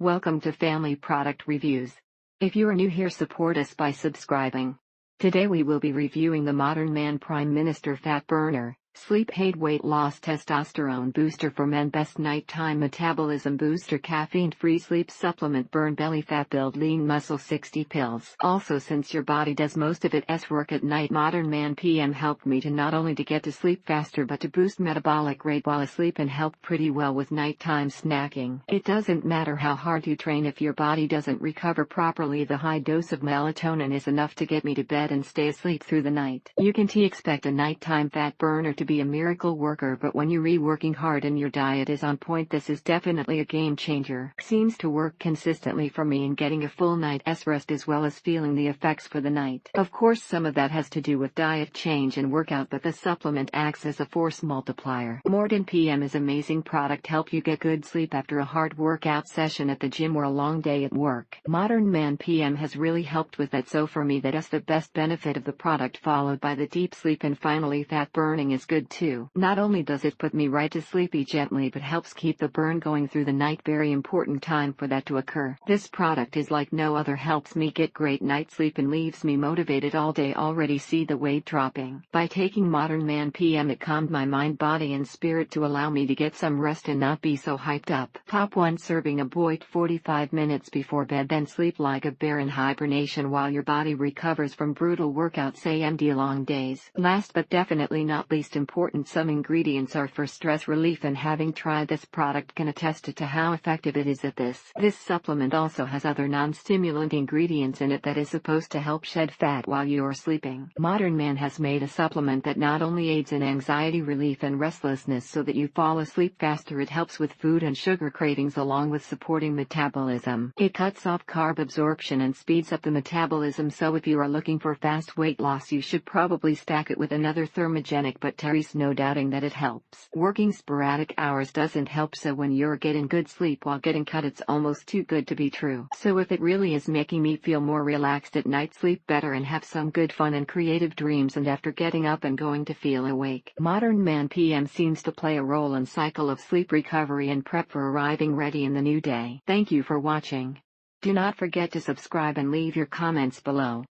Welcome to Family Product Reviews. If you are new here, support us by subscribing. Today we will be reviewing the Modern Man Prime Minister Fat Burner, Sleep Aid Weight Loss Testosterone Booster for Men Best Nighttime Metabolism Booster Caffeine-Free Sleep Supplement Burn Belly Fat Build Lean Muscle 60 Pills. Also, since your body does most of its work at night, Modern Man PM helped me to not only to get to sleep faster but to boost metabolic rate while asleep and help pretty well with nighttime snacking. It doesn't matter how hard you train, if your body doesn't recover properly, the high dose of melatonin is enough to get me to bed and stay asleep through the night. You can expect a nighttime fat burner to be a miracle worker, but when you're working hard and your diet is on point, this is definitely a game changer. Seems to work consistently for me in getting a full night's rest as well as feeling the effects for the night. Of course, some of that has to do with diet change and workout, but the supplement acts as a force multiplier. Modern PM is amazing product, help you get good sleep after a hard workout session at the gym or a long day at work. Modern Man PM has really helped with that, so for me that's the best benefit of the product, followed by the deep sleep, and finally fat burning is good too. Not only does it put me right to sleepy gently, but helps keep the burn going through the night. Very important time for that to occur. This product is like no other, helps me get great night sleep and leaves me motivated all day. Already see the weight dropping. By taking Modern Man PM, it calmed my mind, body and spirit to allow me to get some rest and not be so hyped up. Top 1 serving, avoid 45 minutes before bed, then sleep like a bear in hibernation while your body recovers from brutal workouts, AMD long days. Last but definitely not least important, some ingredients are for stress relief, and having tried this product can attest to how effective it is at this. This supplement also has other non-stimulant ingredients in it that is supposed to help shed fat while you are sleeping. Modern Man has made a supplement that not only aids in anxiety relief and restlessness so that you fall asleep faster, it helps with food and sugar cravings along with supporting metabolism. It cuts off carb absorption and speeds up the metabolism, so if you are looking for fast weight loss, you should probably stack it with another thermogenic, but there's no doubting that it helps. Working sporadic hours doesn't help, so when you're getting good sleep while getting cut, it's almost too good to be true. So if it really is making me feel more relaxed at night, sleep better and have some good fun and creative dreams, and after getting up and going to feel awake, Modern Man PM seems to play a role in cycle of sleep recovery and prep for arriving ready in the new day. Thank you for watching. Do not forget to subscribe and leave your comments below.